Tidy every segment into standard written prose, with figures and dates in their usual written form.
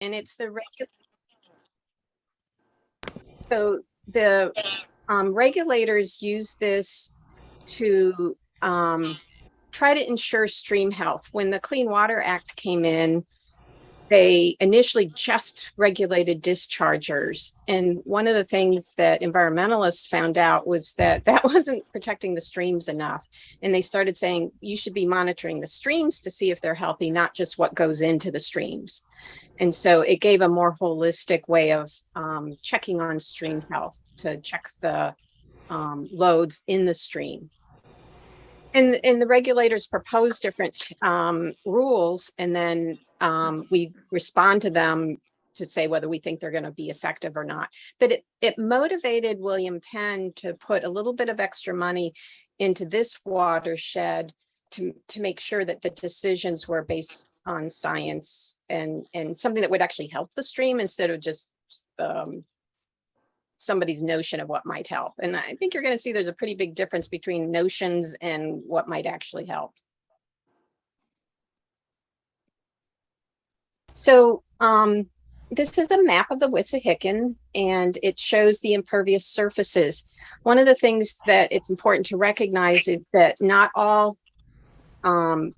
and it's the so the regulators use this to try to ensure stream health. When the Clean Water Act came in, they initially just regulated dischargers. And one of the things that environmentalists found out was that that wasn't protecting the streams enough. And they started saying you should be monitoring the streams to see if they're healthy, not just what goes into the streams. And so it gave a more holistic way of checking on stream health, to check the loads in the stream. And the regulators propose different rules, and then we respond to them to say whether we think they're going to be effective or not. But it motivated William Penn to put a little bit of extra money into this watershed to make sure that the decisions were based on science and something that would actually help the stream instead of just somebody's notion of what might help. And I think you're going to see there's a pretty big difference between notions and what might actually help. So this is a map of the Wissahickon, and it shows the impervious surfaces. One of the things that it's important to recognize is that not all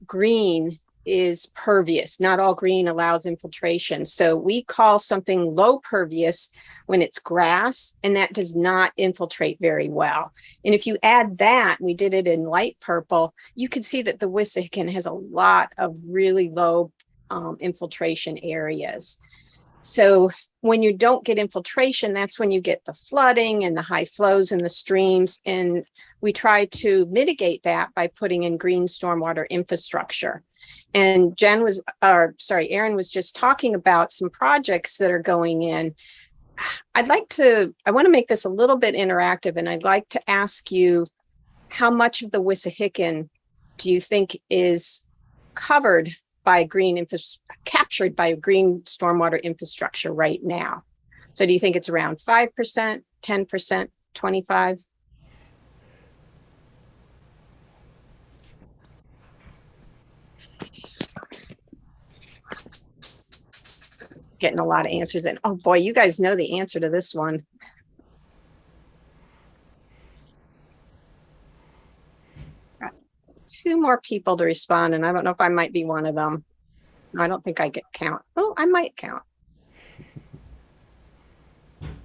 green is pervious. Not all green allows infiltration. So we call something low pervious when it's grass, and that does not infiltrate very well. And if you add that, we did it in light purple, you can see that the Wissahickon has a lot of really low infiltration areas. So when you don't get infiltration, that's when you get the flooding and the high flows in the streams. And we try to mitigate that by putting in green stormwater infrastructure. And Erin was just talking about some projects that are going in. I want to make this a little bit interactive, and I'd like to ask you, how much of the Wissahickon do you think is covered by captured by green stormwater infrastructure right now? So do you think it's around 5%, 10%, 25%? Getting a lot of answers in. Oh boy, you guys know the answer to this one. Got 2 more people to respond, and I don't know if I might be one of them. I don't think I get count. Oh, I might count.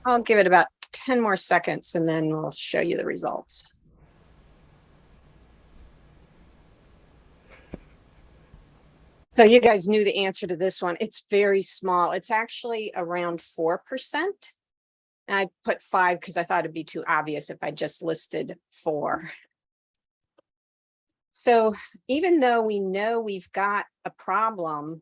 I'll give it about 10 more seconds, and then we'll show you the results. So you guys knew the answer to this one. It's very small. It's actually around 4%. And I put 5 because I thought it'd be too obvious if I just listed 4. So even though we know we've got a problem,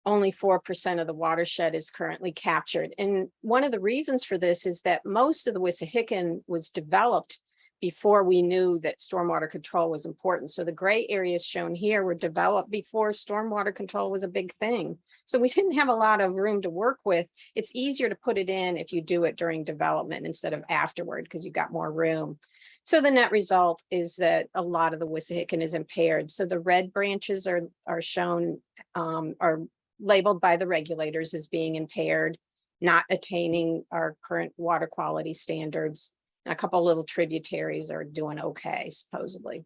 only 4% of the watershed is currently captured. And one of the reasons for this is that most of the Wissahickon was developed before we knew that stormwater control was important. So the gray areas shown here were developed before stormwater control was a big thing. So we didn't have a lot of room to work with. It's easier to put it in if you do it during development instead of afterward, because you've got more room. So the net result is that a lot of the Wissahickon is impaired. So the red branches are shown, are labeled by the regulators as being impaired, not attaining our current water quality standards. And a couple little tributaries are doing okay, supposedly.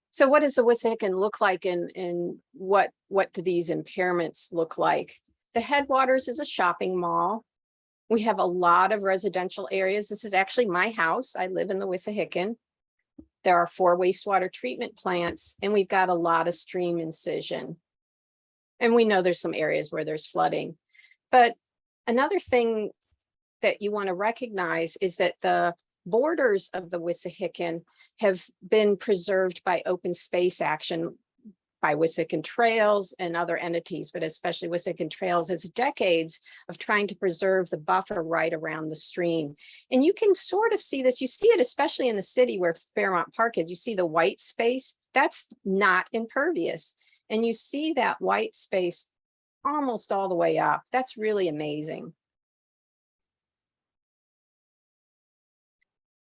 So what does the Wissahickon look like, and what do these impairments look like? The headwaters is a shopping mall. We have a lot of residential areas. This is actually my house. I live in the Wissahickon. There are 4 wastewater treatment plants, and we've got a lot of stream incision. And we know there's some areas where there's flooding. But another thing that you want to recognize is that the borders of the Wissahickon have been preserved by open space action, by Wissahickon Trails and other entities, but especially Wissahickon Trails. It's decades of trying to preserve the buffer right around the stream. And you can sort of see this. You see it especially in the city where Fairmont Park is. You see the white space. That's not impervious. And you see that white space almost all the way up. That's really amazing.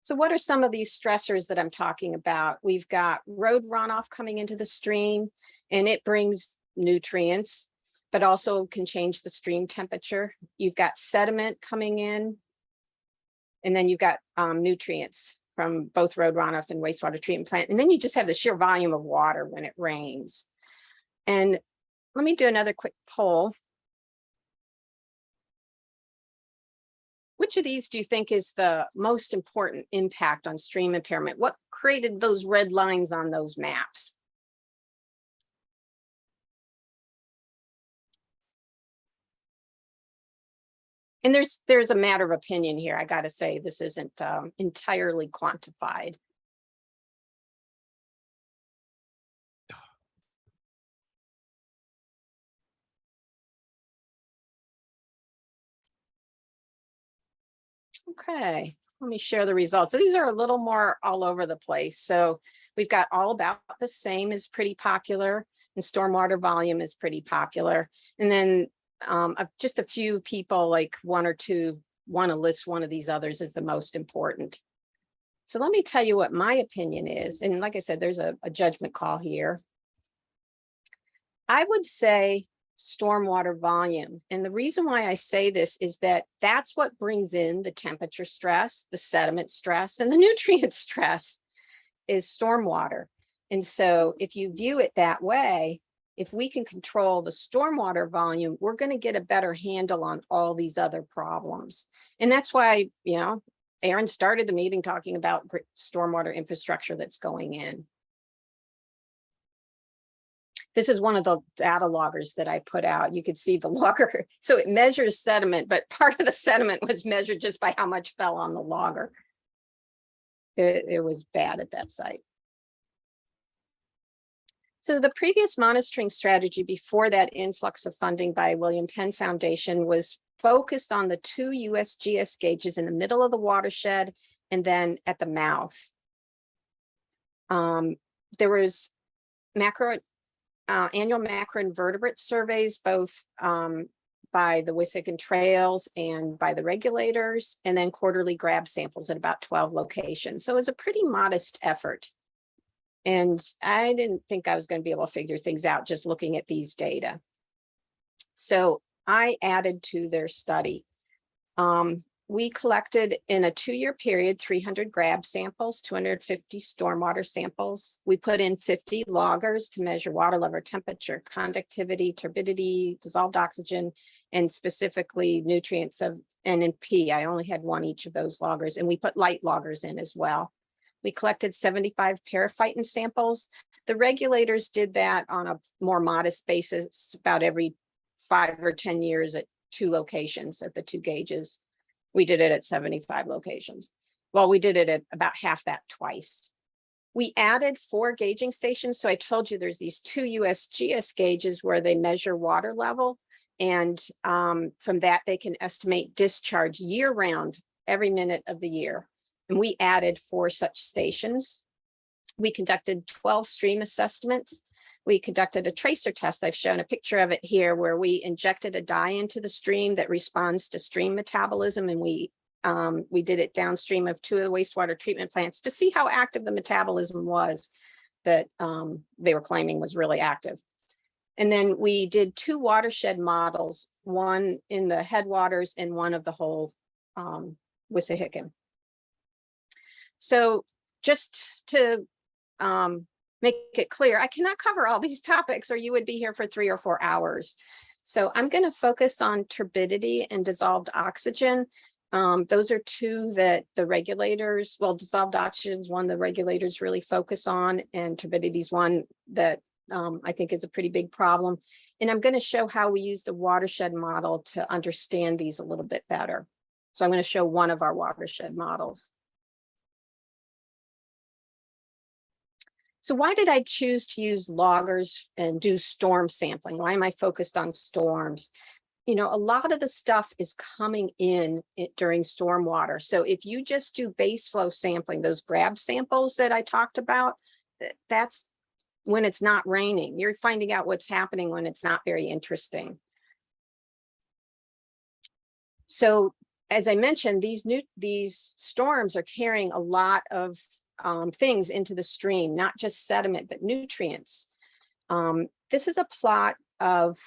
So what are some of these stressors that I'm talking about? We've got road runoff coming into the stream. and it brings nutrients, but also can change the stream temperature. You've got sediment coming in, and then you've got nutrients from both road runoff and wastewater treatment plant. And then you just have the sheer volume of water when it rains. And let me do another quick poll. Which of these do you think is the most important impact on stream impairment? What created those red lines on those maps? And there's a matter of opinion here. I got to say, this isn't entirely quantified. Okay, let me share the results. So these are a little more all over the place. So we've got all about the same is pretty popular, and stormwater volume is pretty popular. And then just a few people, like one or two, want to list one of these others as the most important. So let me tell you what my opinion is. And like I said, there's a judgment call here. I would say stormwater volume. And the reason why I say this is that that's what brings in the temperature stress, the sediment stress, and the nutrient stress is stormwater. And so if you view it that way, if we can control the stormwater volume, we're going to get a better handle on all these other problems. And that's why, Aaron started the meeting talking about stormwater infrastructure that's going in. This is one of the data loggers that I put out. You could see the logger. So it measures sediment, but part of the sediment was measured just by how much fell on the logger. It was bad at that site. So the previous monitoring strategy before that influx of funding by William Penn Foundation was focused on the 2 USGS gauges in the middle of the watershed and then at the mouth. There was annual macroinvertebrate surveys, both by the Wissahickon trails and by the regulators, and then quarterly grab samples at about 12 locations. So it was a pretty modest effort. And I didn't think I was going to be able to figure things out just looking at these data. So I added to their study. We collected in a 2-year period 300 grab samples, 250 stormwater samples. We put in 50 loggers to measure water level, temperature, conductivity, turbidity, dissolved oxygen, and specifically nutrients of N and P. I only had one each of those loggers, and we put light loggers in as well. We collected 75 periphyton samples. The regulators did that on a more modest basis, about every 5 or 10 years at 2 locations at the 2 gauges. We did it at 75 locations. Well, we did it at about half that twice. We added 4 gauging stations. So I told you there's these 2 USGS gauges where they measure water level. And from that, they can estimate discharge year round, every minute of the year. And we added 4 such stations. We conducted 12 stream assessments. We conducted a tracer test. I've shown a picture of it here where we injected a dye into the stream that responds to stream metabolism. And we did it downstream of 2 of the wastewater treatment plants to see how active the metabolism was that they were claiming was really active. And then we did 2 watershed models, one in the headwaters and one of the whole Wissahickon. So just to make it clear, I cannot cover all these topics or you would be here for 3 or 4 hours. So I'm going to focus on turbidity and dissolved oxygen. Those are 2 that the regulators, well, dissolved oxygen is one the regulators really focus on, and turbidity is one that I think is a pretty big problem. And I'm going to show how we use the watershed model to understand these a little bit better. So I'm going to show one of our watershed models. So why did I choose to use loggers and do storm sampling? Why am I focused on storms? A lot of the stuff is coming in during stormwater. So if you just do base flow sampling, those grab samples that I talked about, that's when it's not raining. You're finding out what's happening when it's not very interesting. So as I mentioned, these storms are carrying a lot of things into the stream, not just sediment, but nutrients. this is a plot of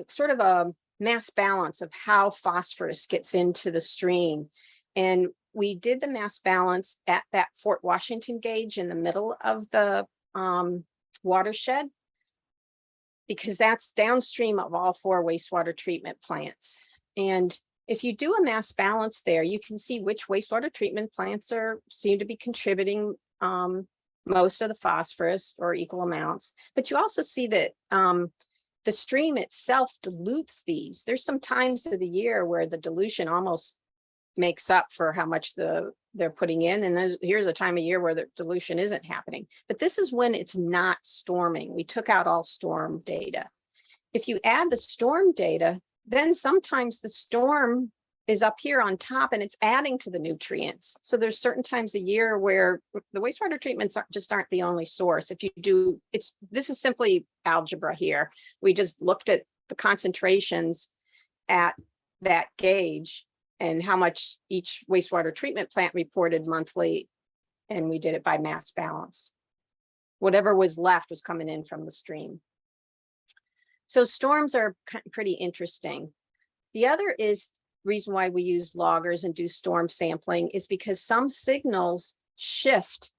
sort of a mass balance of how phosphorus gets into the stream. And we did the mass balance at that Fort Washington gauge in the middle of the watershed, because that's downstream of all 4 wastewater treatment plants. And if you do a mass balance there, you can see which wastewater treatment plants seem to be contributing most of the phosphorus or equal amounts. But you also see that the stream itself dilutes these. There's some times of the year where the dilution almost makes up for how much they're putting in. And here's a time of year where the dilution isn't happening. But this is when it's not storming. We took out all storm data. If you add the storm data, then sometimes the storm is up here on top and it's adding to the nutrients. So there's certain times a year where the wastewater treatments aren't the only source. If you do, this is simply algebra here. We just looked at the concentrations at that gauge and how much each wastewater treatment plant reported monthly, and we did it by mass balance. Whatever was left was coming in from the stream. So storms are pretty interesting. The other reason why we use loggers and do storm sampling is because some signals shift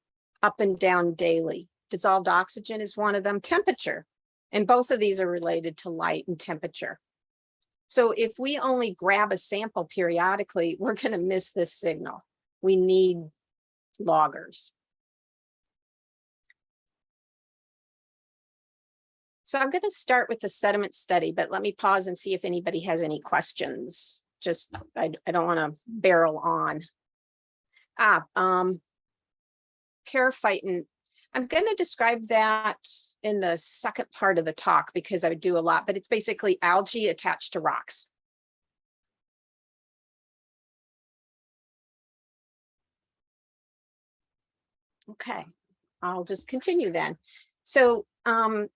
up and down daily. Dissolved oxygen is one of them, temperature, and both of these are related to light and temperature. So if we only grab a sample periodically, we're going to miss this signal. We need loggers. So I'm going to start with the sediment study, but let me pause and see if anybody has any questions. Just, I don't want to barrel on. Periphyton. I'm going to describe that in the second part of the talk because I would do a lot, but it's basically algae attached to rocks. Okay, I'll just continue then. So for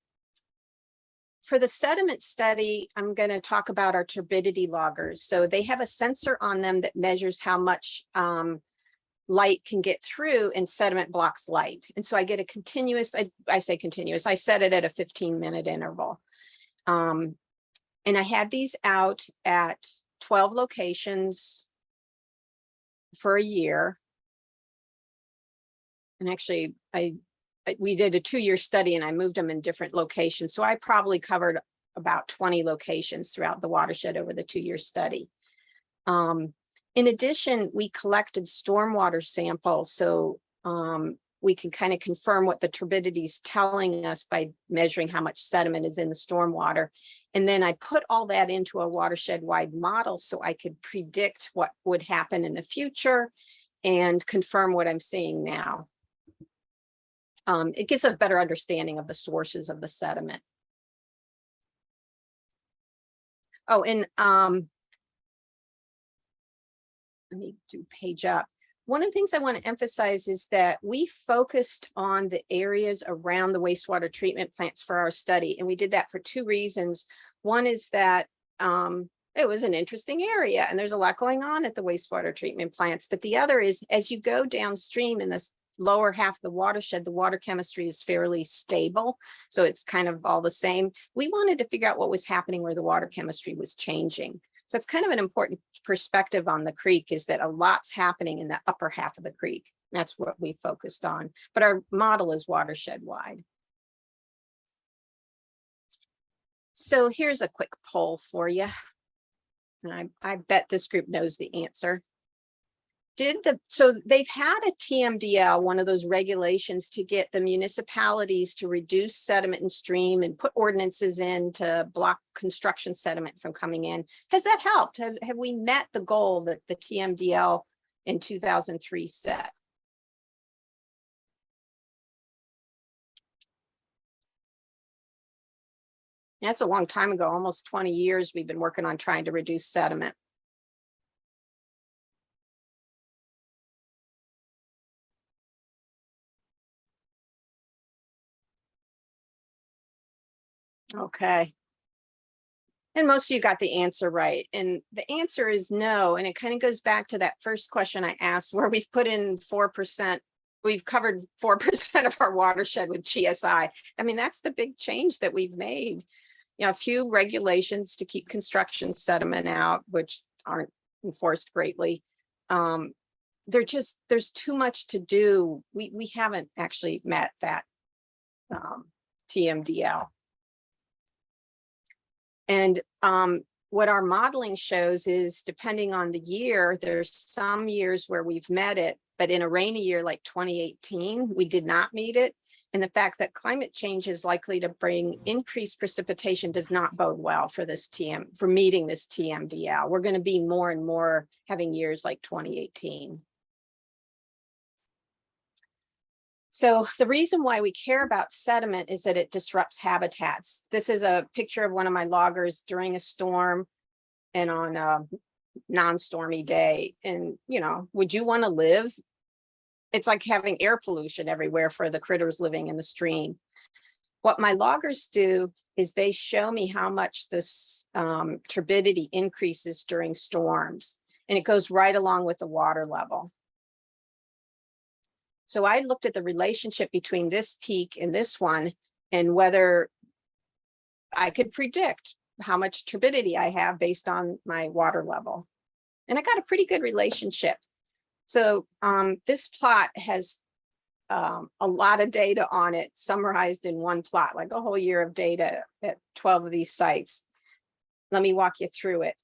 the sediment study, I'm going to talk about our turbidity loggers. So they have a sensor on them that measures how much light can get through, and sediment blocks light. And so I get a continuous, I say continuous, I set it at a 15-minute interval. And I had these out at 12 locations for a year. And actually, we did a 2-year study and I moved them in different locations. So I probably covered about 20 locations throughout the watershed over the 2-year study. In addition, we collected stormwater samples, so we can kind of confirm what the turbidity is telling us by measuring how much sediment is in the stormwater. And then I put all that into a watershed-wide model so I could predict what would happen in the future and confirm what I'm seeing now. It gives a better understanding of the sources of the sediment. Oh, and let me do page up. One of the things I want to emphasize is that we focused on the areas around the wastewater treatment plants for our study. And we did that for 2 reasons. One is that it was an interesting area and there's a lot going on at the wastewater treatment plants. But the other is, as you go downstream in this lower half of the watershed, the water chemistry is fairly stable. So it's kind of all the same. We wanted to figure out what was happening where the water chemistry was changing. So it's kind of an important perspective on the creek, is that a lot's happening in the upper half of the creek. That's what we focused on. But our model is watershed wide. So here's a quick poll for you. And I bet this group knows the answer. So they've had a TMDL, one of those regulations to get the municipalities to reduce sediment in stream and put ordinances in to block construction sediment from coming in. Has that helped? Have we met the goal that the TMDL in 2003 set? That's a long time ago, almost 20 years we've been working on trying to reduce sediment. Okay. And most of you got the answer right. And the answer is no. And it kind of goes back to that first question I asked, where we've put in 4% we've covered 4% of our watershed with GSI. I mean, that's the big change that we've made. You know, a few regulations to keep construction sediment out, which aren't enforced greatly. There's too much to do. We haven't actually met that TMDL. And what our modeling shows is, depending on the year, there's some years where we've met it, but in a rainy year like 2018, we did not meet it. And the fact that climate change is likely to bring increased precipitation does not bode well for this for meeting this TMDL. We're going to be more and more having years like 2018. So the reason why we care about sediment is that it disrupts habitats. This is a picture of one of my loggers during a storm and on a non-stormy day. And, you know, would you want to live? It's like having air pollution everywhere for the critters living in the stream. What my loggers do is they show me how much this turbidity increases during storms, and it goes right along with the water level. So I looked at the relationship between this peak and this one, and whether I could predict how much turbidity I have based on my water level. And I got a pretty good relationship. So this plot has a lot of data on it summarized in one plot, like a whole year of data at 12 of these sites. Let me walk you through it.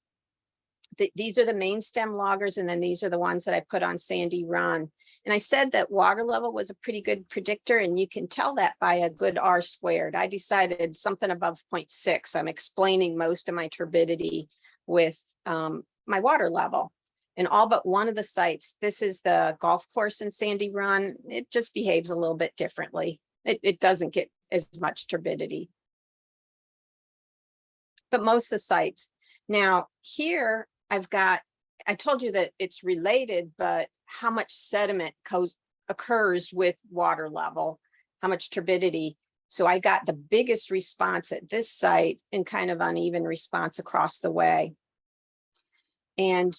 These are the main stem loggers, and then these are the ones that I put on Sandy Run. And I said that water level was a pretty good predictor, and you can tell that by a good R squared. I decided something above 0.6. I'm explaining most of my turbidity with my water level. And all but one of the sites, this is the golf course in Sandy Run, it just behaves a little bit differently. It doesn't get as much turbidity. But most of the sites. Now here I told you that it's related, but how much sediment occurs with water level, how much turbidity. So I got the biggest response at this site and kind of uneven response across the way. And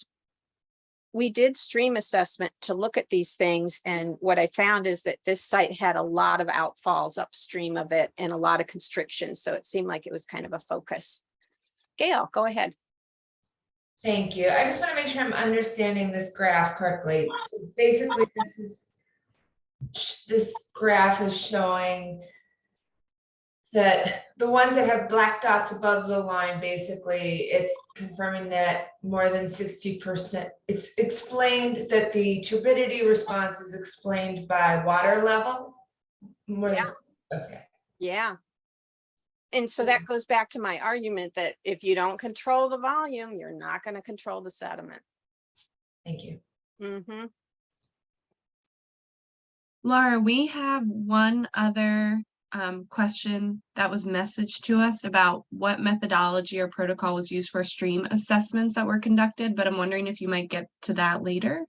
we did stream assessment to look at these things. And what I found is that this site had a lot of outfalls upstream of it and a lot of constrictions. So it seemed like it was kind of a focus. Gail, go ahead. Thank you. I just want to make sure I'm understanding this graph correctly. So basically, this graph is showing that the ones that have black dots above the line, basically, it's confirming that more than 60%, it's explained that the turbidity response is explained by water level. Okay. Yeah. And so that goes back to my argument that if you don't control the volume, you're not going to control the sediment. Thank you. Mm-hmm. Laura, we have one other question that was messaged to us about what methodology or protocol was used for stream assessments that were conducted, but I'm wondering if you might get to that later.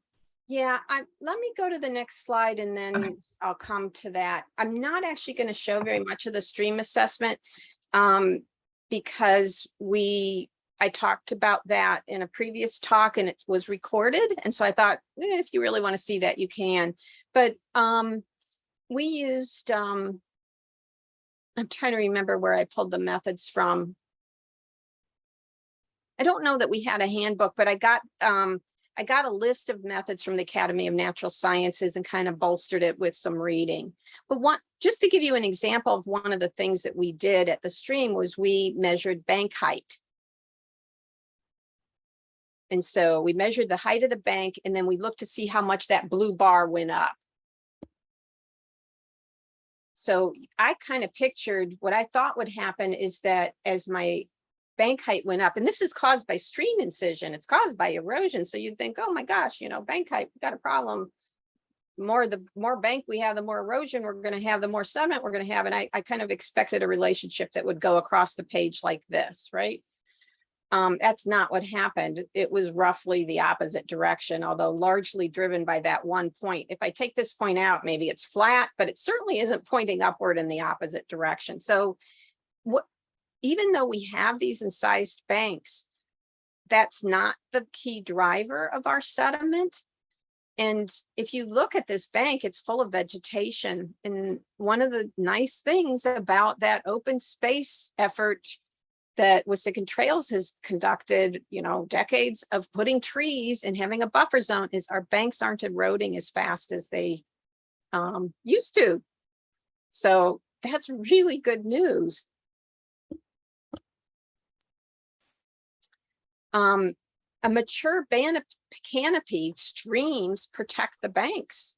Yeah, let me go to the next slide and then I'll come to that. I'm not actually going to show very much of the stream assessment because I talked about that in a previous talk and it was recorded. And so I thought, if you really want to see that, you can. But we used, I'm trying to remember where I pulled the methods from. I don't know that we had a handbook, but I got a list of methods from the Academy of Natural Sciences and kind of bolstered it with some reading. But just to give you an example of one of the things that we did at the stream was we measured bank height. And so we measured the height of the bank, and then we looked to see how much that blue bar went up. So I kind of pictured what I thought would happen is that as my bank height went up, and this is caused by stream incision, it's caused by erosion. So you'd think, oh my gosh, bank height, we've got a problem. The more bank we have, the more erosion we're going to have, the more sediment we're going to have. And I kind of expected a relationship that would go across the page like this, right? That's not what happened. It was roughly the opposite direction, although largely driven by that one point. If I take this point out, maybe it's flat, but it certainly isn't pointing upward in the opposite direction. So even though we have these incised banks, that's not the key driver of our sediment. And if you look at this bank, it's full of vegetation. And one of the nice things about that open space effort that Wissahickon Trails has conducted, decades of putting trees and having a buffer zone, is our banks aren't eroding as fast as they used to. So that's really good news. A mature canopy streams protect the banks.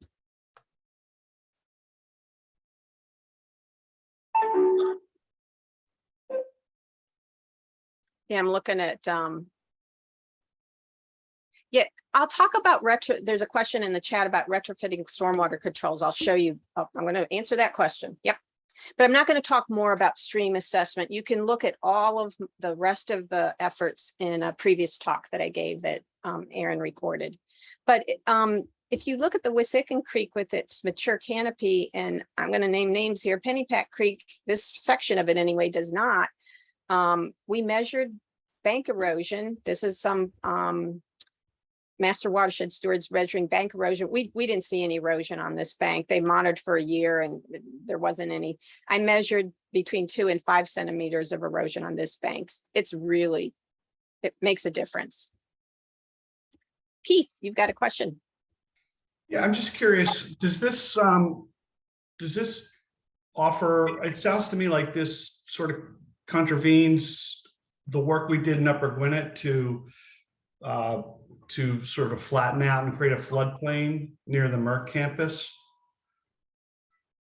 Yeah, I'm looking at, yeah, I'll talk about there's a question in the chat about retrofitting stormwater controls. I'll show you, I'm going to answer that question. Yep. But I'm not going to talk more about stream assessment. You can look at all of the rest of the efforts in a previous talk that I gave that Aaron recorded. But if you look at the Wissahickon Creek with its mature canopy, and I'm going to name names here, Pennypack Creek, this section of it anyway does not. We measured bank erosion. This is some master watershed stewards measuring bank erosion. We didn't see any erosion on this bank. They monitored for a year and there wasn't any. I measured between 2 and 5 centimeters of erosion on this bank. It makes a difference. Keith, you've got a question. Yeah, I'm just curious, does this offer, it sounds to me like this sort of contravenes the work we did in Upper Gwinnett to sort of flatten out and create a floodplain near the Merck campus?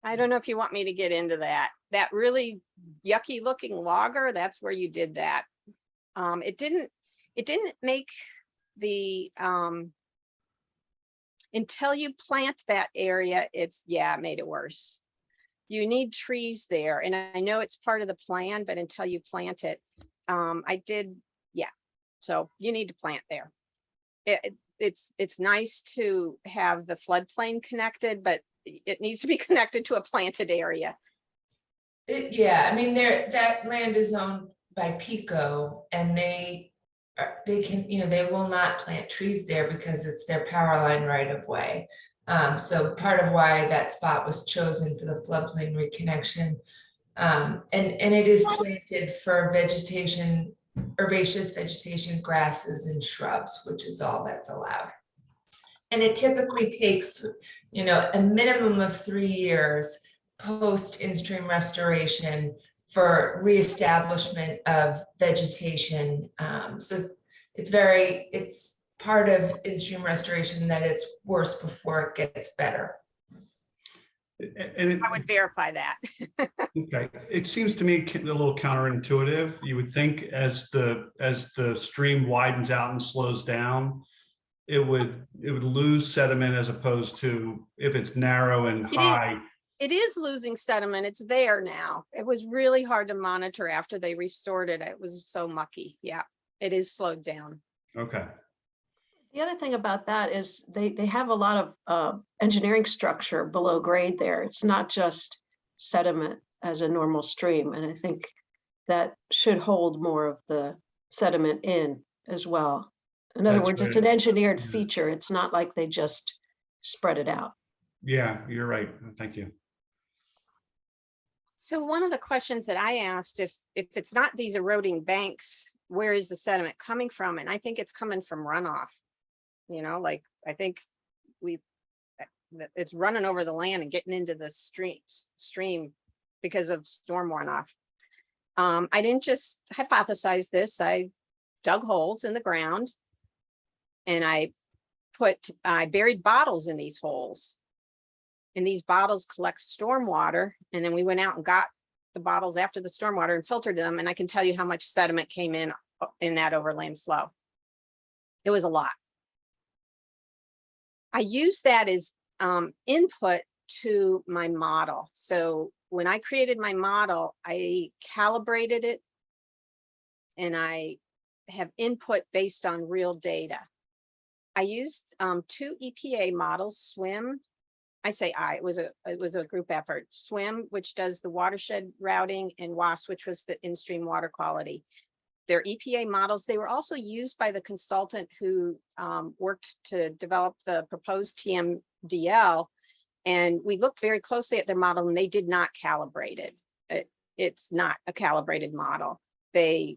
I don't know if you want me to get into that. That really yucky looking logger, that's where you did that. It didn't make the, until you plant that area, it made it worse. You need trees there. And I know it's part of the plan, but until you plant it, so you need to plant there. It's nice to have the floodplain connected, but it needs to be connected to a planted area. Yeah, I mean, that land is owned by Pico, and they can, they will not plant trees there because it's their power line right of way. So part of why that spot was chosen for the floodplain reconnection, and it is planted for vegetation, herbaceous vegetation, grasses and shrubs, which is all that's allowed. And it typically takes, a minimum of 3 years post in-stream restoration for reestablishment of vegetation. So it's part of in-stream restoration that it's worse before it gets better. And I would verify that. okay, it seems to me a little counterintuitive. You would think as the stream widens out and slows down, it would lose sediment, as opposed to if it's narrow and high. It is losing sediment. It's there now. It was really hard to monitor after they restored it. It was so mucky. Yeah, it is slowed down. Okay. The other thing about that is they have a lot of engineering structure below grade there. It's not just sediment as a normal stream. And I think that should hold more of the sediment in as well. In other words, it's an engineered feature. It's not like they just spread it out. Yeah, you're right. Thank you. So one of the questions that I asked, if it's not these eroding banks, where is the sediment coming from? And I think it's coming from runoff. I think it's running over the land and getting into the stream because of storm runoff. I didn't just hypothesize this. I dug holes in the ground and I buried bottles in these holes. And these bottles collect storm water. And then we went out and got the bottles after the storm water and filtered them. And I can tell you how much sediment came in that overland flow. It was a lot. I used that as input to my model. So when I created my model, I calibrated it and I have input based on real data. I used 2 EPA models, SWIM. It was a group effort. SWIM, which does the watershed routing, and WAS, which was the in-stream water quality. They're EPA models. They were also used by the consultant who worked to develop the proposed TMDL. And we looked very closely at their model and they did not calibrate it. It's not a calibrated model. They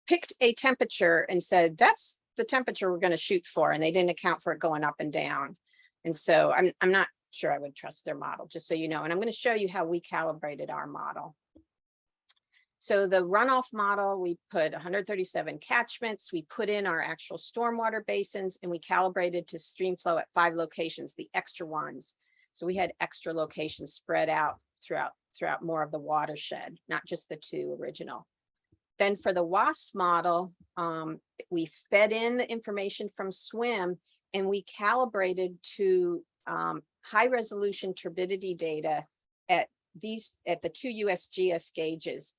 picked a temperature and said, that's the temperature we're going to shoot for. And they didn't account for it going up and down. And so I'm not sure I would trust their model, just so you know. And I'm going to show you how we calibrated our model. So the runoff model, we put 137 catchments, we put in our actual stormwater basins, and we calibrated to stream flow at 5 locations, the extra ones. So we had extra locations spread out throughout more of the watershed, not just the 2 original. Then for the WASP model, we fed in the information from SWIM and we calibrated to high resolution turbidity data at the 2 USGS gauges.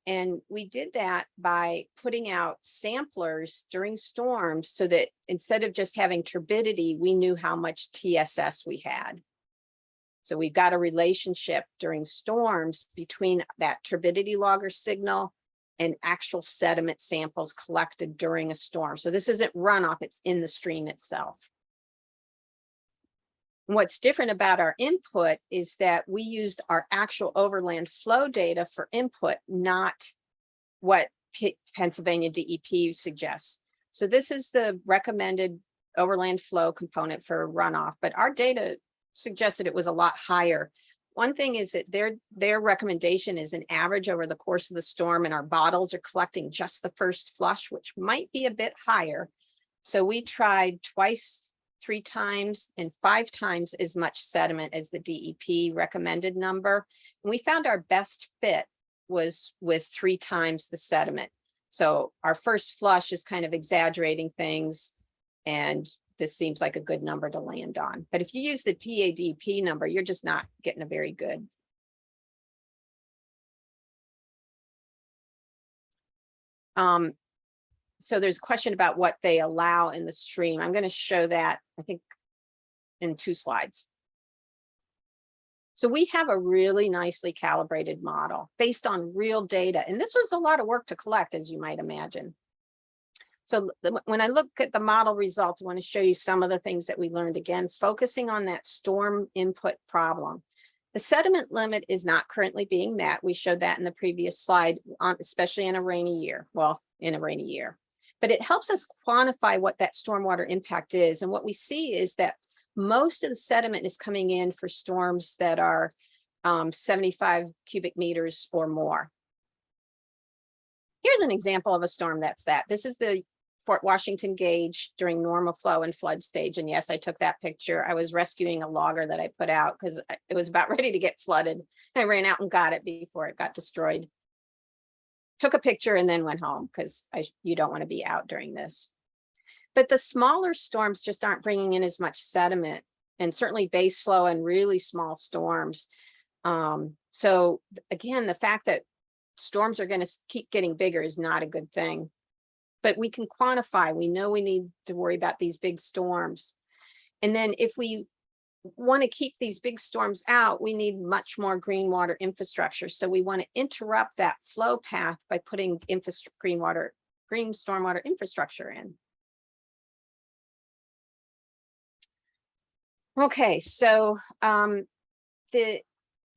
And we did that by putting out samplers during storms so that instead of just having turbidity, we knew how much TSS we had. So we've got a relationship during storms between that turbidity logger signal and actual sediment samples collected during a storm. So this isn't runoff, it's in the stream itself. What's different about our input is that we used our actual overland flow data for input, not what Pennsylvania DEP suggests. So this is the recommended overland flow component for runoff, but our data suggested it was a lot higher. One thing is that their recommendation is an average over the course of the storm, and our bottles are collecting just the first flush, which might be a bit higher. So we tried twice, 3 times, and 5 times as much sediment as the DEP recommended number. And we found our best fit was with 3 times the sediment. So our first flush is kind of exaggerating things, and this seems like a good number to land on. But if you use the PADP number, you're just not getting a very good. So there's a question about what they allow in the stream. I'm going to show that, I think, in 2 slides. So we have a really nicely calibrated model based on real data. And this was a lot of work to collect, as you might imagine. So when I look at the model results, I want to show you some of the things that we learned, again, focusing on that storm input problem. The sediment limit is not currently being met. We showed that in the previous slide, especially in a rainy year. Well, in a rainy year. But it helps us quantify what that stormwater impact is. And what we see is that most of the sediment is coming in for storms that are 75 cubic meters or more. Here's an example of a storm that's that. This is the Fort Washington gauge during normal flow and flood stage. And yes, I took that picture. I was rescuing a logger that I put out because it was about ready to get flooded. And I ran out and got it before it got destroyed. Took a picture and then went home because you don't want to be out during this. But the smaller storms just aren't bringing in as much sediment, and certainly base flow and really small storms. So again, the fact that storms are going to keep getting bigger is not a good thing. But we can quantify, we know we need to worry about these big storms. And then if we want to keep these big storms out, we need much more green water infrastructure. So we want to interrupt that flow path by putting green stormwater infrastructure in. Okay, so the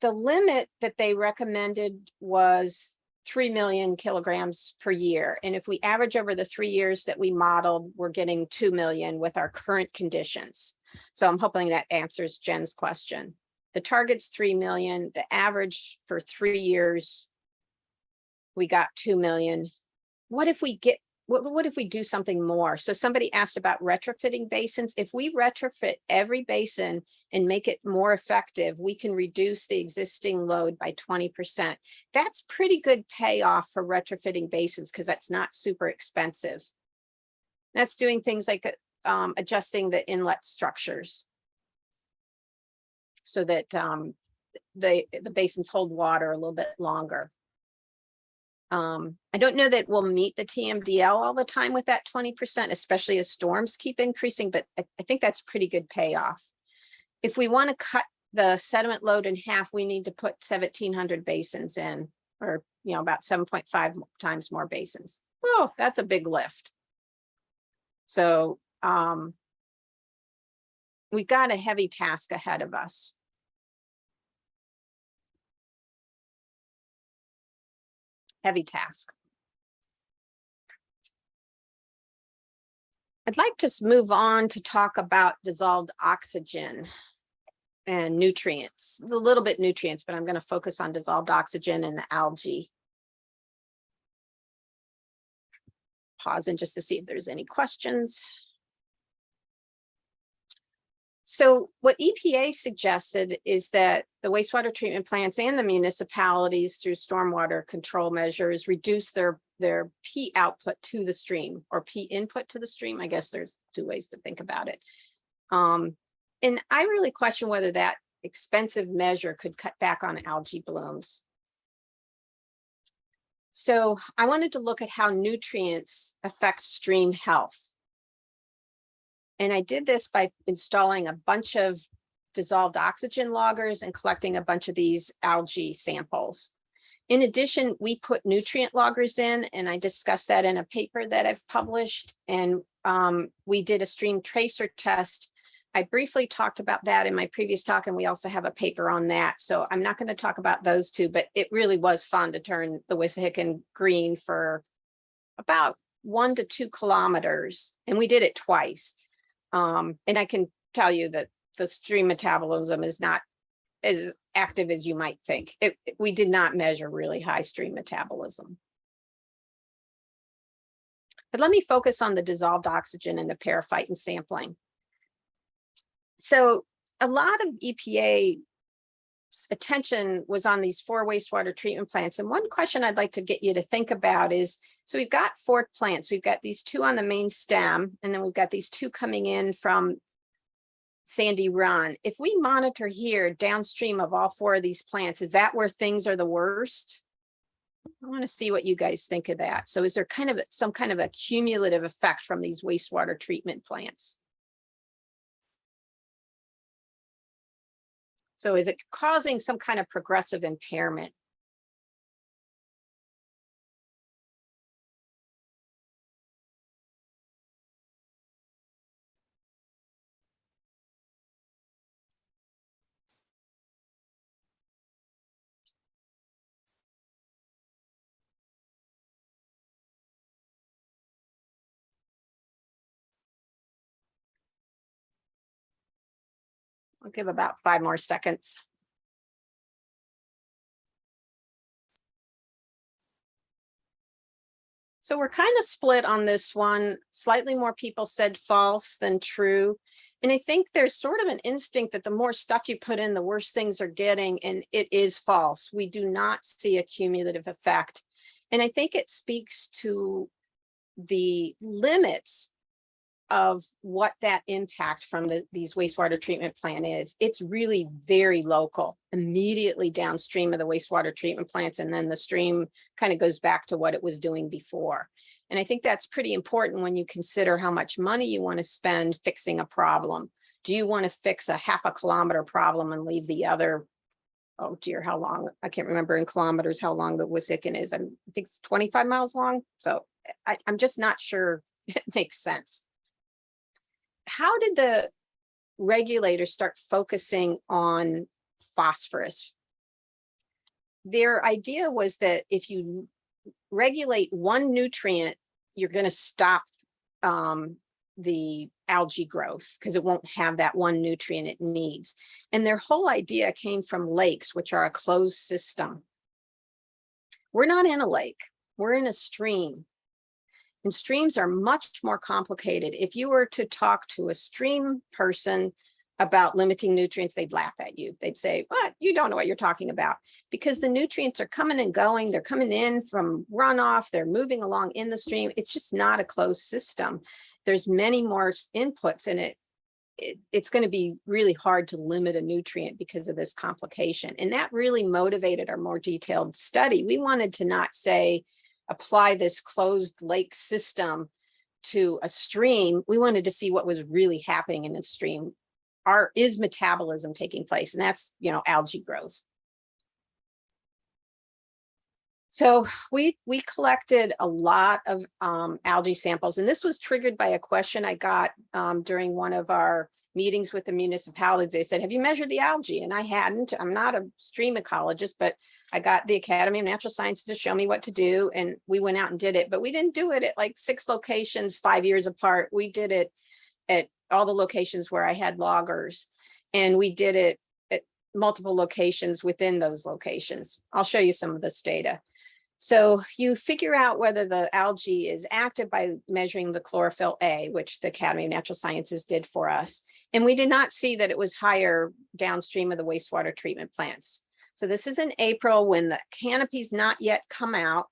limit that they recommended was 3 million kilograms per year. And if we average over the 3 years that we modeled, we're getting 2 million with our current conditions. So I'm hoping that answers Jen's question. The target's 3 million, the average for 3 years, we got 2 million. What if we do something more? So somebody asked about retrofitting basins. If we retrofit every basin and make it more effective, we can reduce the existing load by 20%. That's pretty good payoff for retrofitting basins because that's not super expensive. That's doing things like adjusting the inlet structures so that the basins hold water a little bit longer. I don't know that we'll meet the TMDL all the time with that 20%, especially as storms keep increasing, but I think that's pretty good payoff. If we want to cut the sediment load in half, we need to put 1,700 basins in, or about 7.5 times more basins. Oh, that's a big lift. So we've got a heavy task ahead of us. Heavy task. I'd like to move on to talk about dissolved oxygen and nutrients, a little bit nutrients, but I'm going to focus on dissolved oxygen and the algae. Pausing just to see if there's any questions. So what EPA suggested is that the wastewater treatment plants and the municipalities through stormwater control measures reduce their P output to the stream or P input to the stream. I guess there's two ways to think about it. And I really question whether that expensive measure could cut back on algae blooms. So I wanted to look at how nutrients affect stream health. And I did this by installing a bunch of dissolved oxygen loggers and collecting a bunch of these algae samples. In addition, we put nutrient loggers in, and I discussed that in a paper that I've published. And we did a stream tracer test. I briefly talked about that in my previous talk, and we also have a paper on that. So I'm not going to talk about those two, but it really was fun to turn the Wissahickon green for about 1 to 2 kilometers. And we did it twice. And I can tell you that the stream metabolism is not as active as you might think. We did not measure really high stream metabolism. But let me focus on the dissolved oxygen and the periphyton sampling. So a lot of EPA's attention was on these 4 wastewater treatment plants. And one question I'd like to get you to think about is, so we've got 4 plants. We've got these 2 on the main stem, and then we've got these 2 coming in from Sandy Run. If we monitor here downstream of all 4 of these plants, is that where things are the worst? I want to see what you guys think of that. So is there kind of some kind of a cumulative effect from these wastewater treatment plants? So is it causing some kind of progressive impairment? I'll give about 5 more seconds. So we're kind of split on this one. Slightly more people said false than true. And I think there's sort of an instinct that the more stuff you put in, the worse things are getting. And it is false. We do not see a cumulative effect. And I think it speaks to the limits of what that impact from these wastewater treatment plant is. It's really very local, immediately downstream of the wastewater treatment plants, and then the stream kind of goes back to what it was doing before. And I think that's pretty important when you consider how much money you want to spend fixing a problem. Do you want to fix a half a kilometer problem and leave the other, oh dear, how long? I can't remember in kilometers how long the Wissahickon is. I think it's 25 miles long. So I'm just not sure it makes sense. How did the regulators start focusing on phosphorus? Their idea was that if you regulate one nutrient, you're going to stop the algae growth because it won't have that one nutrient it needs. And their whole idea came from lakes, which are a closed system. We're not in a lake, we're in a stream. And streams are much more complicated. If you were to talk to a stream person about limiting nutrients, they'd laugh at you. They'd say, what? You don't know what you're talking about. Because the nutrients are coming and going. They're coming in from runoff. They're moving along in the stream. It's just not a closed system. There's many more inputs in it. It's going to be really hard to limit a nutrient because of this complication. And that really motivated our more detailed study. We wanted to not say, apply this closed lake system to a stream. We wanted to see what was really happening in the stream. Is metabolism taking place? And that's, algae growth. So we collected a lot of algae samples, and this was triggered by a question I got during one of our meetings with the municipalities. They said, have you measured the algae? And I hadn't. I'm not a stream ecologist, but I got the Academy of Natural Sciences to show me what to do, and we went out and did it. But we didn't do it at like 6 locations 5 years apart. We did it at all the locations where I had loggers, and we did it at multiple locations within those locations. I'll show you some of this data. So you figure out whether the algae is active by measuring the chlorophyll A, which the Academy of Natural Sciences did for us. And we did not see that it was higher downstream of the wastewater treatment plants. So this is in April when the canopy's not yet come out.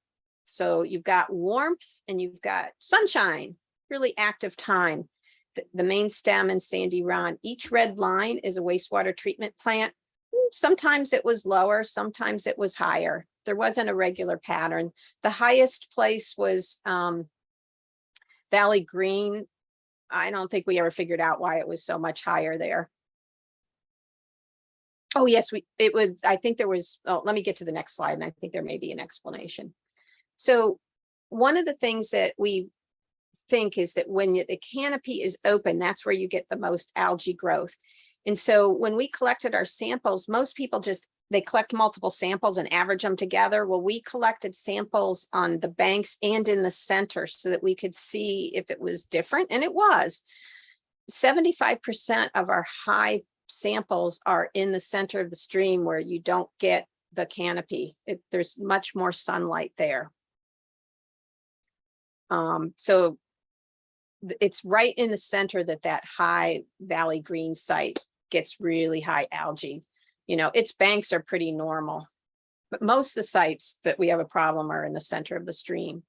So you've got warmth and you've got sunshine, really active time. The main stem and sandy run, each red line is a wastewater treatment plant. Sometimes it was lower, sometimes it was higher. There wasn't a regular pattern. The highest place was Valley Green. I don't think we ever figured out why it was so much higher there. Oh yes, I think there was, oh, let me get to the next slide, and I think there may be an explanation. So one of the things that we think is that when the canopy is open, that's where you get the most algae growth. And so when we collected our samples, most people they collect multiple samples and average them together. Well, we collected samples on the banks and in the center so that we could see if it was different, and it was. 75% of our high samples are in the center of the stream where you don't get the canopy. There's much more sunlight there. So it's right in the center that high Valley Green site gets really high algae. You know, its banks are pretty normal, but most of the sites that we have a problem are in the center of the stream.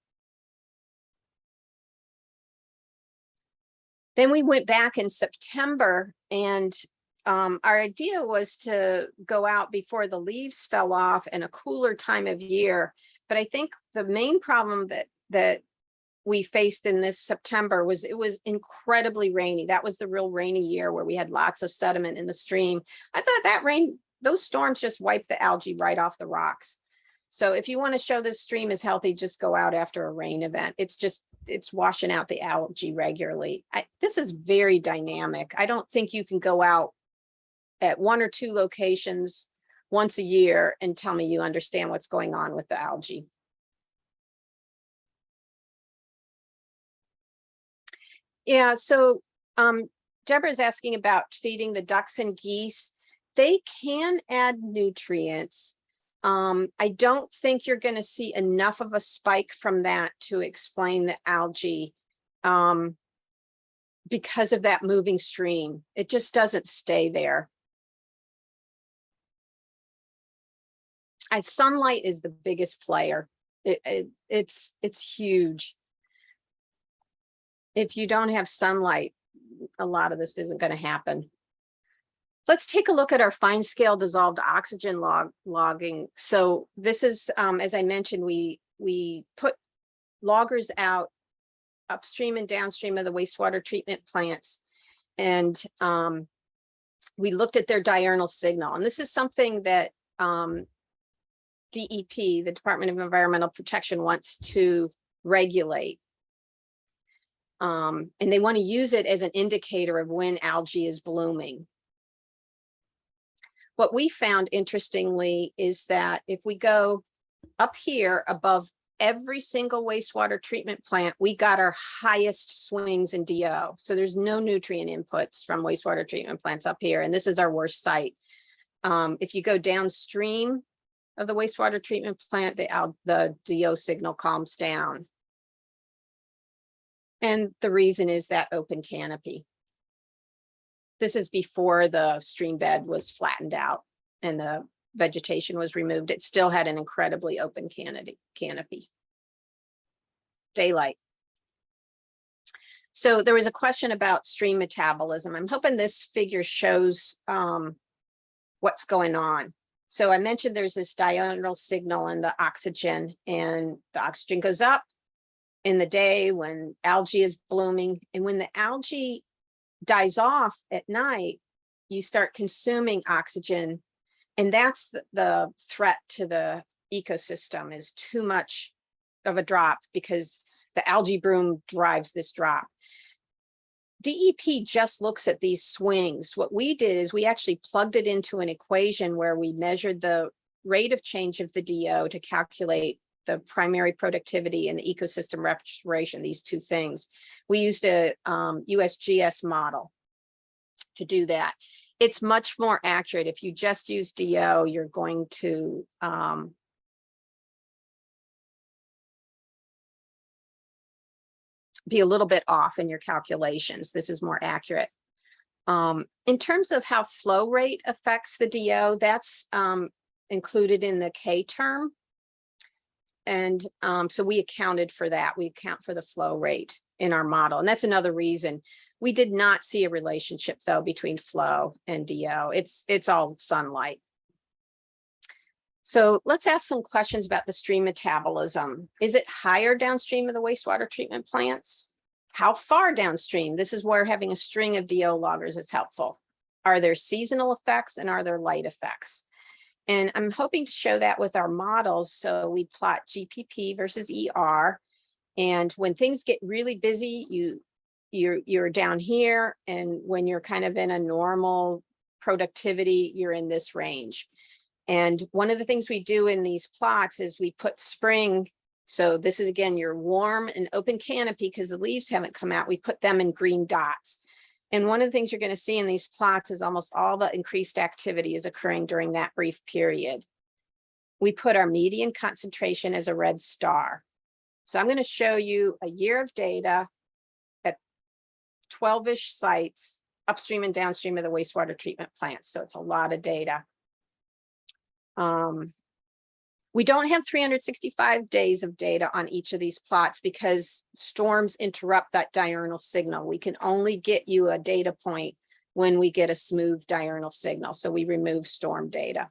Then we went back in September, and our idea was to go out before the leaves fell off in a cooler time of year. But I think the main problem that we faced in this September was it was incredibly rainy. That was the real rainy year where we had lots of sediment in the stream. I thought that those storms just wiped the algae right off the rocks. So if you want to show this stream is healthy, just go out after a rain event. It's washing out the algae regularly. This is very dynamic. I don't think you can go out at 1 or 2 locations once a year and tell me you understand what's going on with the algae. Yeah, so Deborah's asking about feeding the ducks and geese. They can add nutrients. I don't think you're going to see enough of a spike from that to explain the algae because of that moving stream. It just doesn't stay there. Sunlight is the biggest player. It's huge. If you don't have sunlight, a lot of this isn't going to happen. Let's take a look at our fine scale dissolved oxygen logging. So this is, as I mentioned, we put loggers out upstream and downstream of the wastewater treatment plants. And we looked at their diurnal signal. And this is something that DEP, the Department of Environmental Protection, wants to regulate. And they want to use it as an indicator of when algae is blooming. What we found, interestingly, is that if we go up here above every single wastewater treatment plant, we got our highest swings in DO. So there's no nutrient inputs from wastewater treatment plants up here. And this is our worst site. If you go downstream of the wastewater treatment plant, the DO signal calms down. And the reason is that open canopy. This is before the stream bed was flattened out and the vegetation was removed. It still had an incredibly open canopy. Daylight. So there was a question about stream metabolism. I'm hoping this figure shows what's going on. So I mentioned there's this diurnal signal in the oxygen, and the oxygen goes up in the day when algae is blooming. And when the algae dies off at night, you start consuming oxygen. And that's the threat to the ecosystem is too much of a drop because the algae bloom drives this drop. DEP just looks at these swings. What we did is we actually plugged it into an equation where we measured the rate of change of the DO to calculate the primary productivity and the ecosystem restoration, these two things. We used a USGS model to do that. It's much more accurate. If you just use DO, you're going to be a little bit off in your calculations. This is more accurate. In terms of how flow rate affects the DO, that's included in the K term. And so we accounted for that. We account for the flow rate in our model. And that's another reason. We did not see a relationship, though, between flow and DO. It's all sunlight. So let's ask some questions about the stream metabolism. Is it higher downstream of the wastewater treatment plants? How far downstream? This is where having a string of DO loggers is helpful. Are there seasonal effects and are there light effects? And I'm hoping to show that with our models. So we plot GPP versus ER. And when things get really busy, you're down here. And when you're kind of in a normal productivity, you're in this range. And one of the things we do in these plots is we put spring. So this is, again, your warm and open canopy because the leaves haven't come out. We put them in green dots. And one of the things you're going to see in these plots is almost all the increased activity is occurring during that brief period. We put our median concentration as a red star. So I'm going to show you a year of data at 12-ish sites upstream and downstream of the wastewater treatment plants. So it's a lot of data. We don't have 365 days of data on each of these plots because storms interrupt that diurnal signal. We can only get you a data point when we get a smooth diurnal signal. So we remove storm data.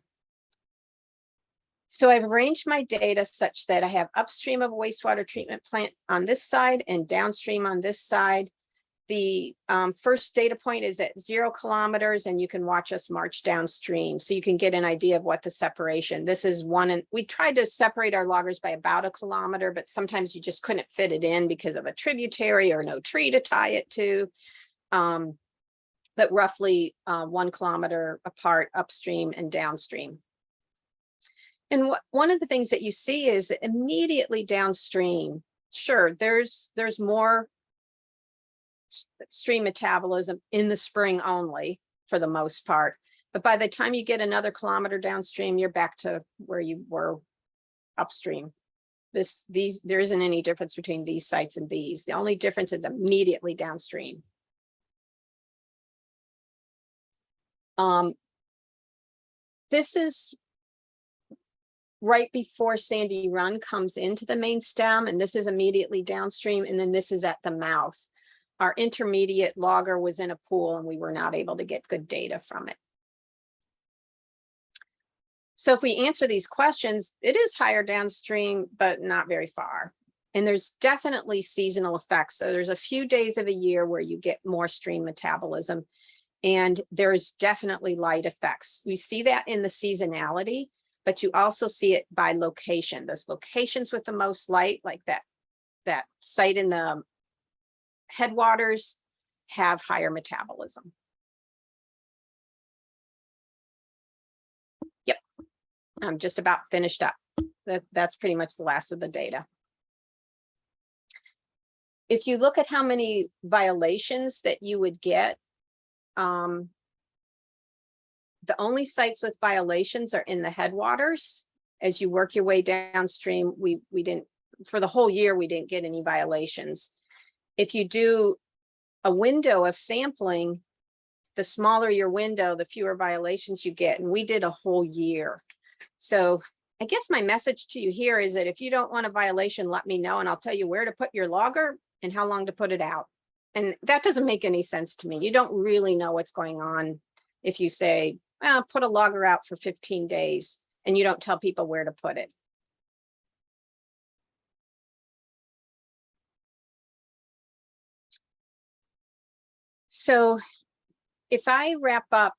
So I've arranged my data such that I have upstream of a wastewater treatment plant on this side and downstream on this side. The first data point is at 0 kilometers, and you can watch us march downstream so you can get an idea of what the separation. This is one, and we tried to separate our loggers by about 1 kilometer, but sometimes you just couldn't fit it in because of a tributary or no tree to tie it to. But roughly 1 kilometer apart upstream and downstream. And one of the things that you see is that immediately downstream, sure, there's more stream metabolism in the spring only for the most part. But by the time you get another kilometer downstream, you're back to where you were upstream. There isn't any difference between these sites and these. The only difference is immediately downstream. This is right before Sandy Run comes into the main stem, and this is immediately downstream, and then this is at the mouth. Our intermediate logger was in a pool and we were not able to get good data from it. So if we answer these questions, it is higher downstream, but not very far. And there's definitely seasonal effects. So there's a few days of a year where you get more stream metabolism, and there's definitely light effects. We see that in the seasonality, but you also see it by location. Those locations with the most light, like that site in the headwaters, have higher metabolism. Yep, I'm just about finished up. That's pretty much the last of the data. If you look at how many violations that you would get, the only sites with violations are in the headwaters. As you work your way downstream, we didn't, for the whole year, we didn't get any violations. If you do a window of sampling, the smaller your window, the fewer violations you get. And we did a whole year. So I guess my message to you here is that if you don't want a violation, let me know and I'll tell you where to put your logger and how long to put it out. And that doesn't make any sense to me. You don't really know what's going on if you say, well, put a logger out for 15 days and you don't tell people where to put it. So if I wrap up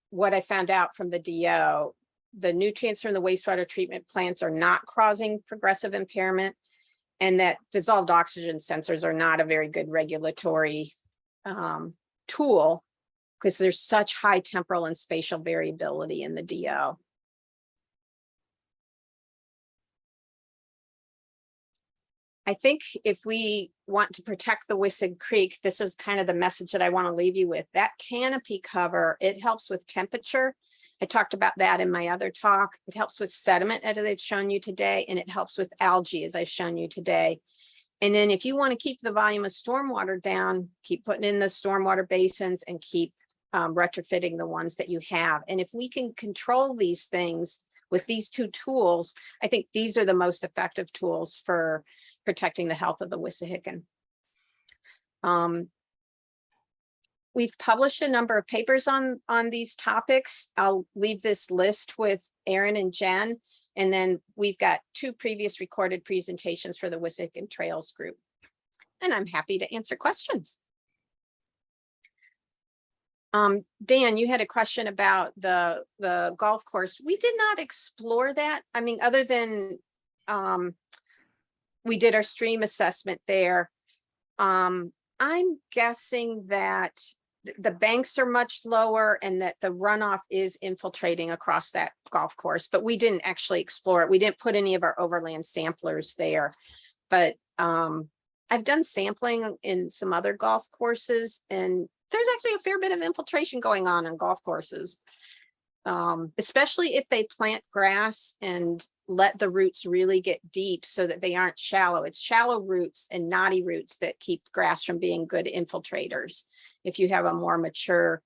what I found out from the DO, the nutrients from the wastewater treatment plants are not causing progressive impairment, and that dissolved oxygen sensors are not a very good regulatory tool because there's such high temporal and spatial variability in the DO. I think if we want to protect the Wissig Creek, this is kind of the message that I want to leave you with. That canopy cover, it helps with temperature. I talked about that in my other talk. It helps with sediment, as they've shown you today, and it helps with algae, as I've shown you today. And then if you want to keep the volume of stormwater down, keep putting in the stormwater basins and keep retrofitting the ones that you have. And if we can control these things with these two tools, I think these are the most effective tools for protecting the health of the Wissahickon. We've published a number of papers on these topics. I'll leave this list with Aaron and Jen, and then we've got 2 previous recorded presentations for the Wissahickon Trails group. And I'm happy to answer questions. Dan, you had a question about the golf course. We did not explore that. I mean, other than we did our stream assessment there. I'm guessing that the banks are much lower and that the runoff is infiltrating across that golf course, but we didn't actually explore it. We didn't put any of our overland samplers there, but I've done sampling in some other golf courses, and there's actually a fair bit of infiltration going on golf courses, especially if they plant grass and let the roots really get deep so that they aren't shallow. It's shallow roots and knotty roots that keep grass from being good infiltrators. If you have a more mature,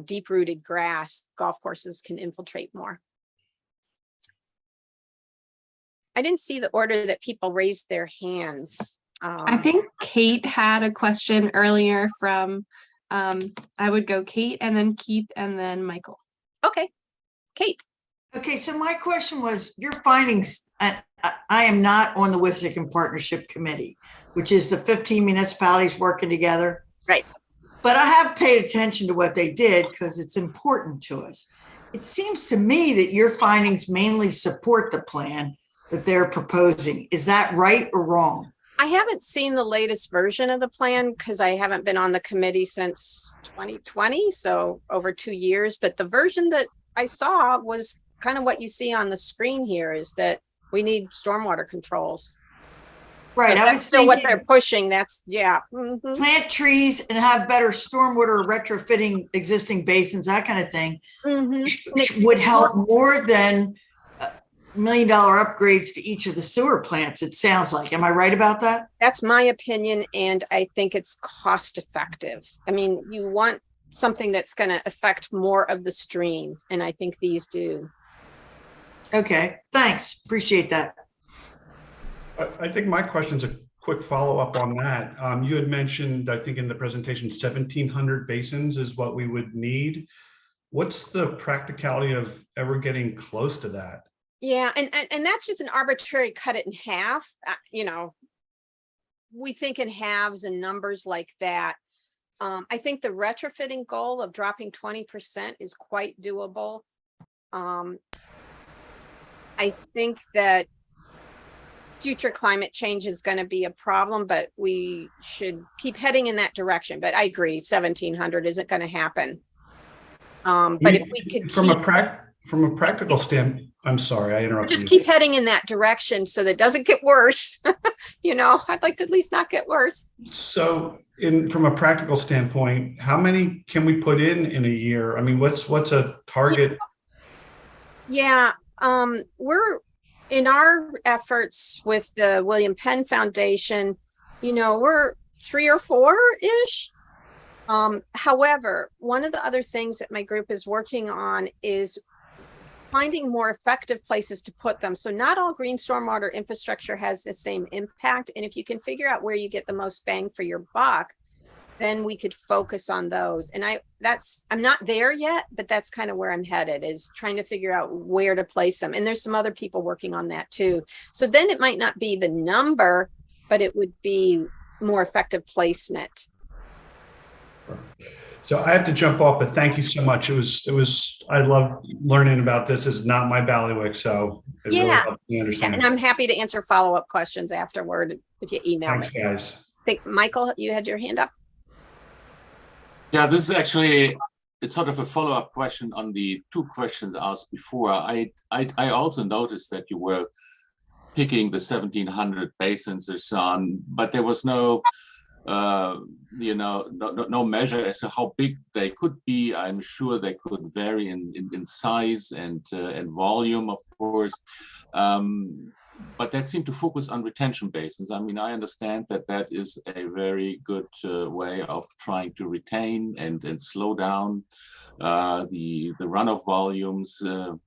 deep-rooted grass, golf courses can infiltrate more. I didn't see the order that people raised their hands. I think Kate had a question earlier from, I would go Kate and then Keith and then Michael. Okay, Kate. Okay, so my question was your findings. I am not on the Wissahickon Partnership Committee, which is the 15 municipalities working together. Right. But I have paid attention to what they did because it's important to us. It seems to me that your findings mainly support the plan that they're proposing. Is that right or wrong? I haven't seen the latest version of the plan because I haven't been on the committee since 2020, so over 2 years. But the version that I saw was kind of what you see on the screen here, is that we need stormwater controls. Right. So I was still what thinking they're pushing. That's, yeah. Mhm. plant trees and have better stormwater retrofitting existing basins, that kind of thing, Mhm. would help more than $1 million upgrades to each of the sewer plants, it sounds like. Am I right about that? That's my opinion, and I think it's cost effective. I mean, you want something that's going to affect more of the stream, and I think these do. Okay, thanks. Appreciate that. I think my question's a quick follow-up on that. You had mentioned, I think in the presentation, 1,700 basins is what we would need. What's the practicality of ever getting close to that? Yeah, and that's just an arbitrary cut it in half. You know, we think in halves and numbers like that. I think the retrofitting goal of dropping 20% is quite doable. I think that future climate change is going to be a problem, but we should keep heading in that direction. But I agree, 1,700 isn't going to happen. But if we could from a practical standpoint, I'm sorry, I interrupted just you. keep heading in that direction so that it doesn't get worse. You know, I'd like to at least not get worse. So from a practical standpoint, how many can we put in a year? I mean, what's a target? Yeah, we're in our efforts with the William Penn Foundation, you know, we're 3 or 4-ish. However, one of the other things that my group is working on is finding more effective places to put them. So not all green stormwater infrastructure has the same impact. And if you can figure out where you get the most bang for your buck, then we could focus on those. And I'm not there yet, but that's kind of where I'm headed, is trying to figure out where to place them. And there's some other people working on that too. So then it might not be the number, but it would be more effective placement. So I have to jump off, but thank you so much. I love learning about this. It's not my bailiwick, so it really Yeah. helped me Yeah, understand. and I'm happy to answer follow-up questions afterward if you email me. Thanks, guys. I think, Michael, you had your hand up? Yeah, this is actually, it's sort of a follow-up question on the two questions asked before. I also noticed that you were picking the 1700 basins or so on, but there was no no measure as to how big they could be. I'm sure they could vary in size and volume, of course. But that seemed to focus on retention basins. I mean, I understand that that is a very good way of trying to retain and slow down the runoff volumes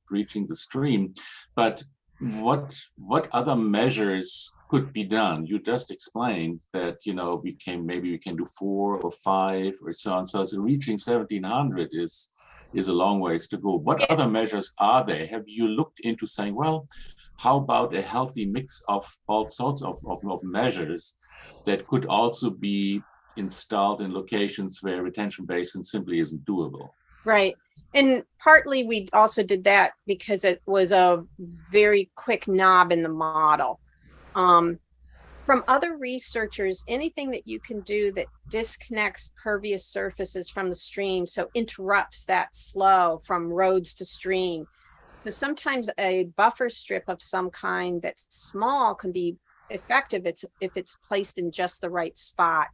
reaching the stream. But what other measures could be done? You just explained that maybe we can do 4 or 5 or so on. So reaching 1700 is a long ways to go. What other measures are there? Have you looked into saying, well, how about a healthy mix of all sorts of measures that could also be installed in locations where retention basin simply isn't doable? Right. And partly we also did that because it was a very quick knob in the model. From other researchers, anything that you can do that disconnects pervious surfaces from the stream, so interrupts that flow from roads to stream. So sometimes a buffer strip of some kind that's small can be effective if it's placed in just the right spot.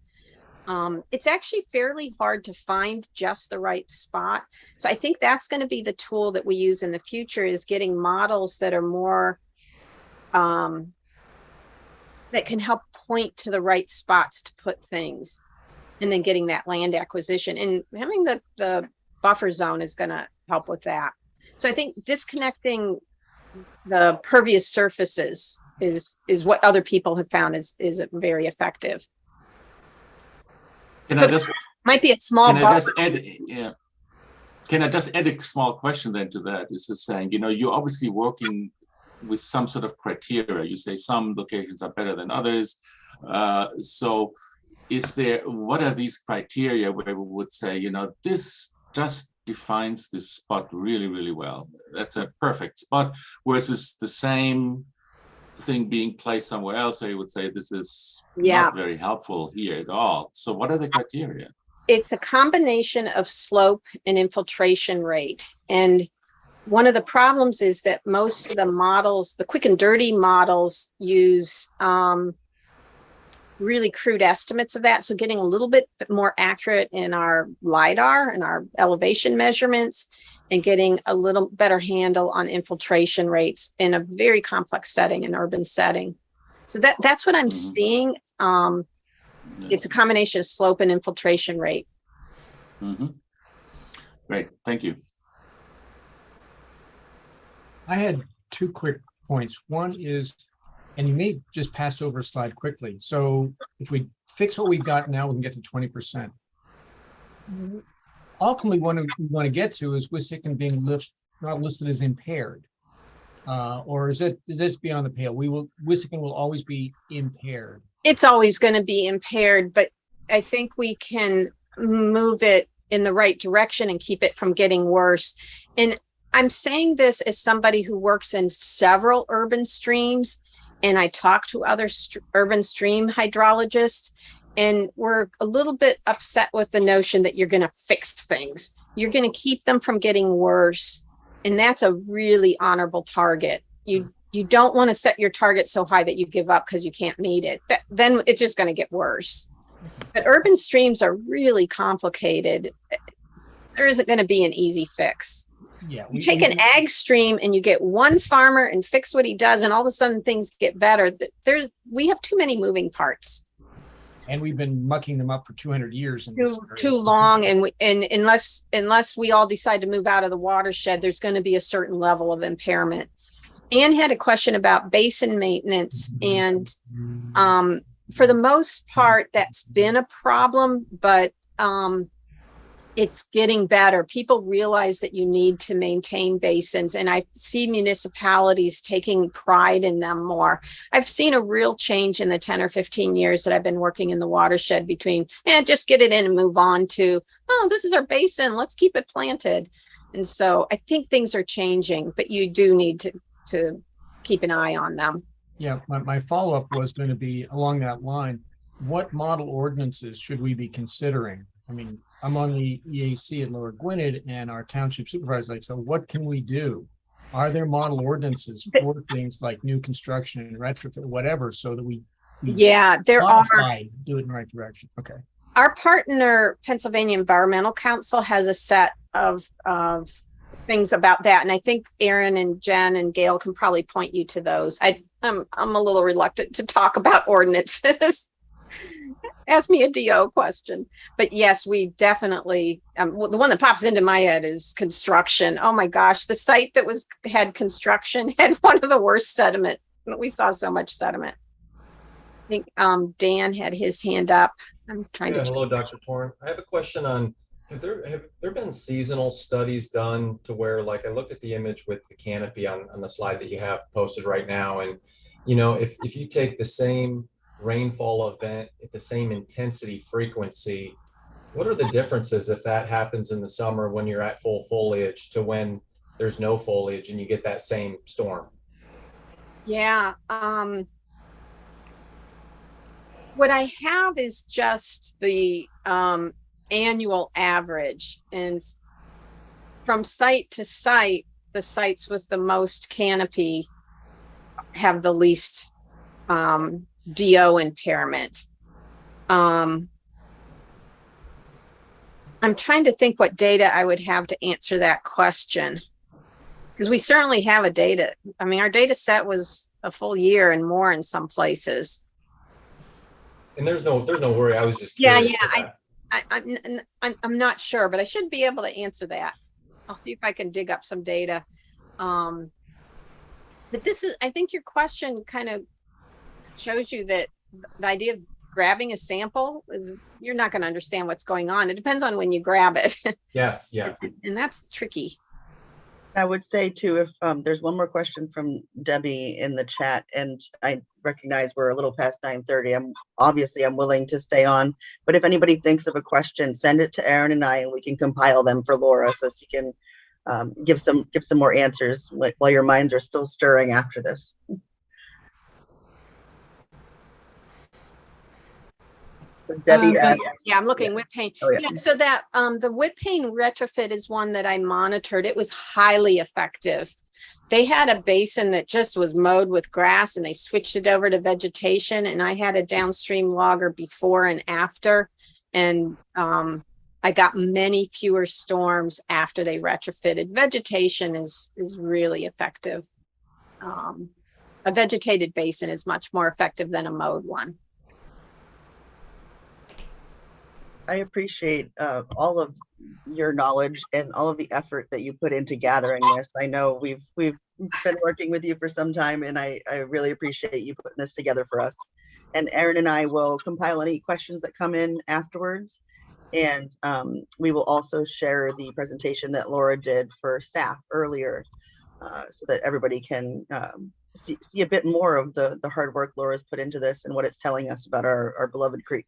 It's actually fairly hard to find just the right spot. So I think that's going to be the tool that we use in the future, is getting models that are more, that can help point to the right spots to put things, and then getting that land acquisition. And having the buffer zone is going to help with that. So I think disconnecting the pervious surfaces is what other people have found is very effective. Can I just might be a small Can I just buffer. add? Yeah. Can I just add a small question then to that? This is saying, you're obviously working with some sort of criteria. You say some locations are better than others. So what are these criteria where we would say, this just defines this spot really, really well. That's a perfect spot, versus the same thing being placed somewhere else, so you would say this is not very helpful here at all. So what are the criteria? It's a combination of slope and infiltration rate. And one of the problems is that most of the models, the quick and dirty models, use really crude estimates of that. So getting a little bit more accurate in our LIDAR and our elevation measurements, and getting a little better handle on infiltration rates in a very complex setting, an urban setting. So that's what I'm seeing. It's a combination of slope and infiltration rate. Great, thank you. I had 2 quick points. One is, and you may just pass over a slide quickly. So if we fix what we've got now, we can get to 20%. Ultimately, what we want to get to is Wissahickon being not listed as impaired. Or is this beyond the pale? Wissahickon will always be impaired. It's always going to be impaired, but I think we can move it in the right direction and keep it from getting worse. And I'm saying this as somebody who works in several urban streams, and I talk to other urban stream hydrologists, and we're a little bit upset with the notion that you're going to fix things. You're going to keep them from getting worse. And that's a really honorable target. You don't want to set your target so high that you give up because you can't meet it. Then it's just going to get worse. But urban streams are really complicated. There isn't going to be an easy fix. Yeah, you take an ag stream and you get one farmer and fix what he does, and all of a sudden things get better. We have too many moving parts. And we've been mucking them up for 200 years. Too long, and unless we all decide to move out of the watershed, there's going to be a certain level of impairment. Anne had a question about basin maintenance, and for the most part, that's been a problem, but it's getting better. People realize that you need to maintain basins, and I see municipalities taking pride in them more. I've seen a real change in the 10 or 15 years that I've been working in the watershed between, just get it in and move on to, oh, this is our basin, let's keep it planted. And so I think things are changing, but you do need to keep an eye on them. Yeah, my follow-up was going to be along that line. What model ordinances should we be considering? I mean, I'm on the EAC at Lower Gwinnett, and our township supervisor, like, so what can we do? Are there model ordinances for things like new construction and retrofit, whatever, so that we there are. Do it in the right direction? Okay. Our partner, Pennsylvania Environmental Council, has a set of things about that, and I think Aaron and Jen and Gail can probably point you to those. I'm a little reluctant to talk about ordinances. Ask me a DO question, but yes, we definitely. The one that pops into my head is construction. Oh my gosh, the site that had construction had one of the worst sediment. We saw so much sediment. I think Dan had his hand up. I'm trying to. Hello, Dr. Torn. I have a question on, have there been seasonal studies done to where, like, I looked at the image with the canopy on the slide that you have posted right now, and if you take the same rainfall event at the same intensity frequency, what are the differences if that happens in the summer when you're at full foliage to when there's no foliage and you get that same storm? Yeah. What I have is just the annual average, and from site to site, the sites with the most canopy have the least DO impairment. I'm trying to think what data I would have to answer that question, because we certainly have a data. I mean, our data set was a full year and more in some places. And there's no worry. I was just curious. I'm not sure, but I should be able to answer that. I'll see if I can dig up some data. But I think your question kind of shows you that the idea of grabbing a sample is, you're not going to understand what's going on. It depends on when you grab it. Yes. And that's tricky. I would say too, if there's one more question from Debbie in the chat, and I recognize we're a little past 9:30. I'm willing to stay on, but if anybody thinks of a question, send it to Aaron and I, and we can compile them for Laura so she can give some more answers while your minds are still stirring after this. Debbie asked, I'm looking whip pain. So that the whip pain retrofit is one that I monitored. It was highly effective. They had a basin that just was mowed with grass, and they switched it over to vegetation, and I had a downstream logger before and after, and I got many fewer storms after they retrofitted. Vegetation is really effective. A vegetated basin is much more effective than a mowed one. I appreciate all of your knowledge and all of the effort that you put into gathering this. I know we've been working with you for some time, and I really appreciate you putting this together for us. And Aaron and I will compile any questions that come in afterwards. And we will also share the presentation that Laura did for staff earlier, so that everybody can see a bit more of the hard work Laura's put into this and what it's telling us about our beloved creek.